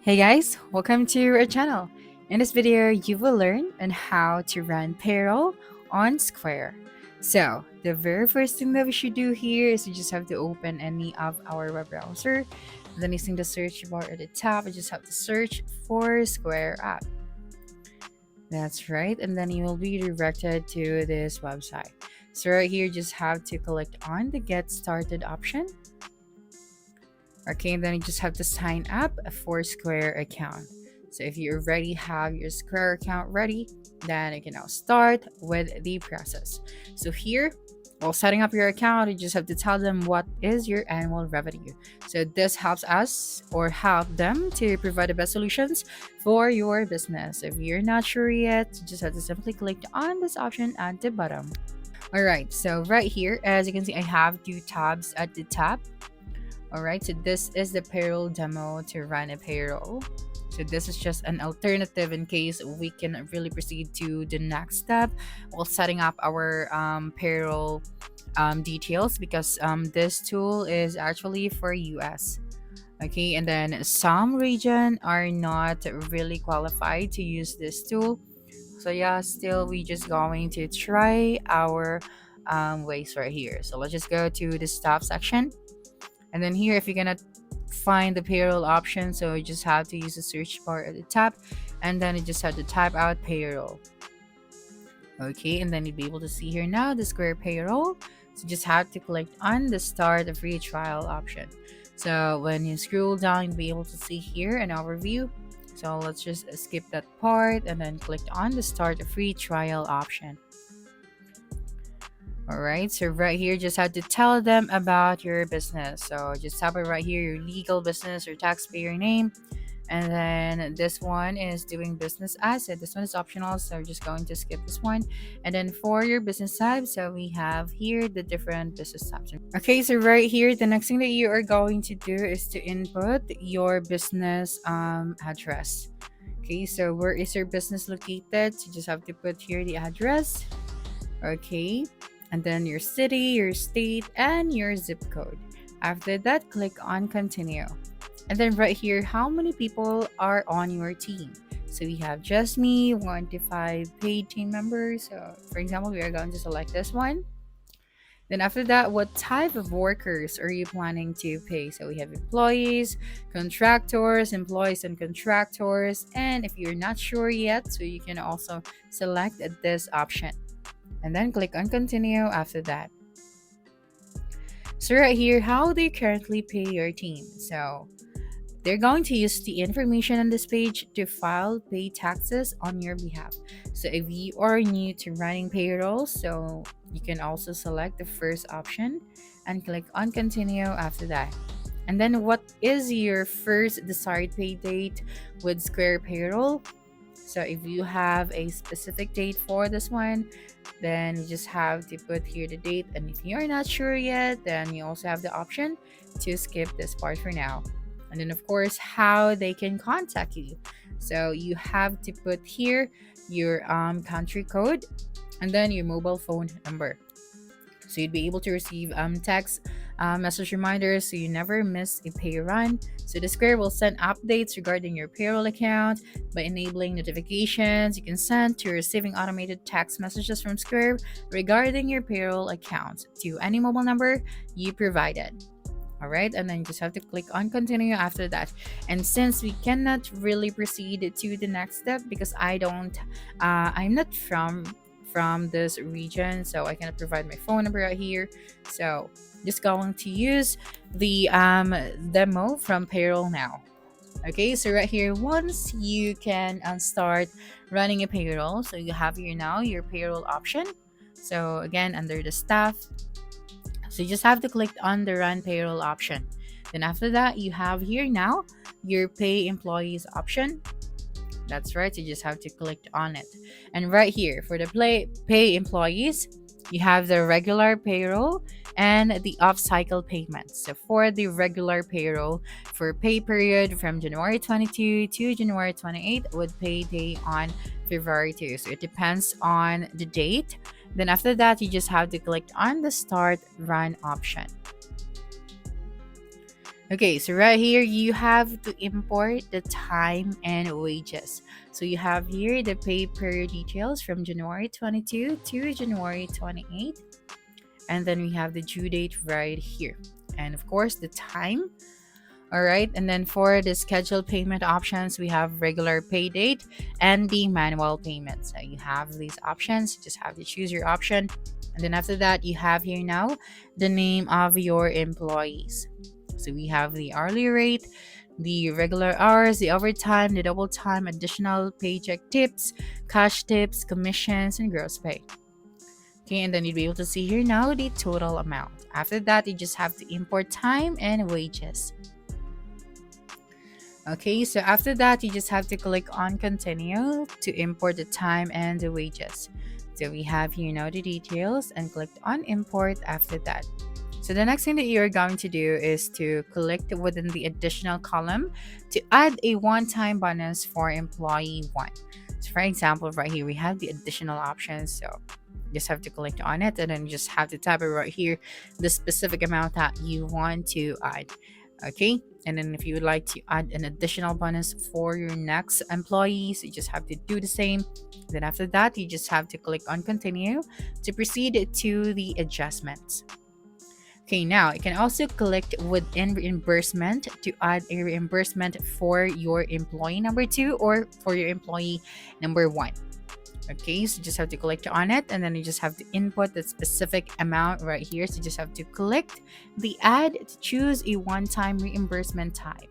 Hey guys, welcome to our channel. In this video, you will learn on how to run payroll on Square. So, the very first thing that we should do here is you just have to open any of our web browser. Then using the search bar at the top, you just have to search for Square app. That's right, and then you will be redirected to this website. So right here, just have to click on the Get Started option. Okay, and then you just have to sign up for Square account. So if you already have your Square account ready, then you can now start with the process. So here, while setting up your account, you just have to tell them what is your annual revenue. So this helps us or help them to provide the best solutions for your business. If you're not sure yet, you just have to simply click on this option at the bottom. All right, so right here, as you can see, I have two tabs at the top. All right, so this is the payroll demo to run a payroll. So this is just an alternative in case we can really proceed to the next step while setting up our payroll details because this tool is actually for US. Okay, and then some region are not really qualified to use this tool. So yeah, still we just going to try our ways right here. So let's just go to the stop section. And then here, if you're gonna find the payroll option, so you just have to use the search bar at the top, and then you just have to type out payroll. Okay, and then you'll be able to see here now the Square payroll. So you just have to click on the start a free trial option. So when you scroll down, you'll be able to see here an overview. So let's just skip that part and then click on the start a free trial option. All right, so right here, just have to tell them about your business. So just type it right here, your legal business or taxpayer name. And then this one is doing business as. So this one is optional, so we're just going to skip this one. And then for your business type, so we have here the different business types. Okay, so right here, the next thing that you are going to do is to input your business address. Okay, so where is your business located? So you just have to put here the address. Okay, and then your city, your state, and your zip code. After that, click on continue. And then right here, how many people are on your team? So we have just me, 1 to 5 paid team members. So for example, we are going to select this one. Then after that, what type of workers are you planning to pay? So we have employees, contractors, employees and contractors. And if you're not sure yet, so you can also select this option and then click on continue after that. So right here, how do you currently pay your team? So they're going to use the information on this page to file pay taxes on your behalf. So if you are new to running payroll, so you can also select the first option and click on continue after that. And then what is your first desired pay date with Square Payroll? So if you have a specific date for this one, then you just have to put here the date. And if you're not sure yet, then you also have the option to skip this part for now. And then of course, how they can contact you. So you have to put here your country code and then your mobile phone number. So you'd be able to receive text message reminders so you never miss a pay run. So the Square will send updates regarding your payroll account by enabling notifications. You can send to receiving automated text messages from Square regarding your payroll account to any mobile number you provided. All right, and then you just have to click on continue after that. And since we cannot really proceed to the next step because I'm not from this region, so I cannot provide my phone number right here. So just going to use the demo from payroll now. Okay, so right here, once you can start running a payroll, so you have here now your payroll option. So again, under the staff, so you just have to click on the run payroll option. Then after that, you have here now your pay employees option. That's right, you just have to click on it. And right here for the pay employees, you have the regular payroll and the off-cycle payments. So for the regular payroll, for pay period from January 22 to January 28 with payday on February 2. So it depends on the date. Then after that, you just have to click on the start run option. Okay, so right here you have to import the time and wages. So you have here the pay period details from January 22 to January 28, and then we have the due date right here. And of course, the time. All right, and then for the scheduled payment options, we have regular pay date and the manual payment. So you have these options, you just have to choose your option. And then after that, you have here now the name of your employees. So we have the hourly rate, the regular hours, the overtime, the double time, additional paycheck tips, cash tips, commissions, and gross pay. Okay, and then you'll be able to see here now the total amount. After that, you just have to import time and wages. Okay, so after that, you just have to click on continue to import the time and the wages. So we have here now the details and click on import after that. So the next thing that you're going to do is to click within the additional column to add a one-time bonus for employee one. So for example, right here, we have the additional options. So just have to click on it and then you just have to type it right here, the specific amount that you want to add. Okay, and then if you would like to add an additional bonus for your next employees, you just have to do the same. Then after that, you just have to click on continue to proceed to the adjustments. Okay, now you can also click within reimbursement to add a reimbursement for your employee number two or for your employee number one. Okay, so just have to click on it and then you just have to input the specific amount right here. So you just have to click the add to choose a one-time reimbursement type.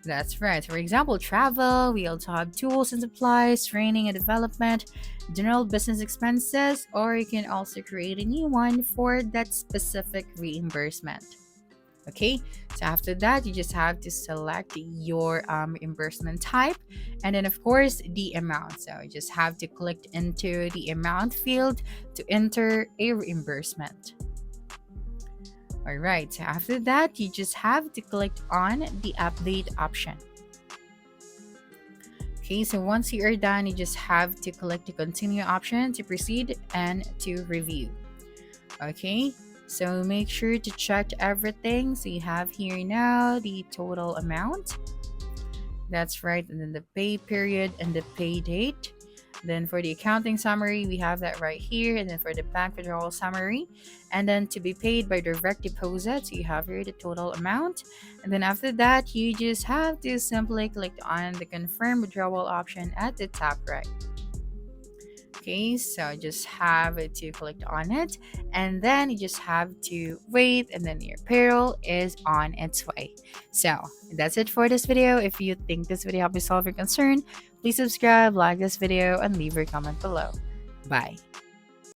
That's right. For example, travel, we also have tools and supplies, training and development, general business expenses, or you can also create a new one for that specific reimbursement. Okay, so after that, you just have to select your reimbursement type and then, of course, the amount. So you just have to click into the amount field to enter a reimbursement. All right, so after that, you just have to click on the update option. Okay, so once you are done, you just have to click the continue option to proceed and to review. Okay, so make sure to check everything. So you have here now the total amount. That's right, and then the pay period and the pay date. Then for the accounting summary, we have that right here. And then for the bank withdrawal summary, and then to be paid by direct deposit, so you have here the total amount. And then after that, you just have to simply click on the confirm withdrawal option at the top right. Okay, so just have to click on it and then you just have to wait and then your payroll is on its way. So that's it for this video. If you think this video helped you solve your concern, please subscribe, like this video, and leave your comment below. Bye.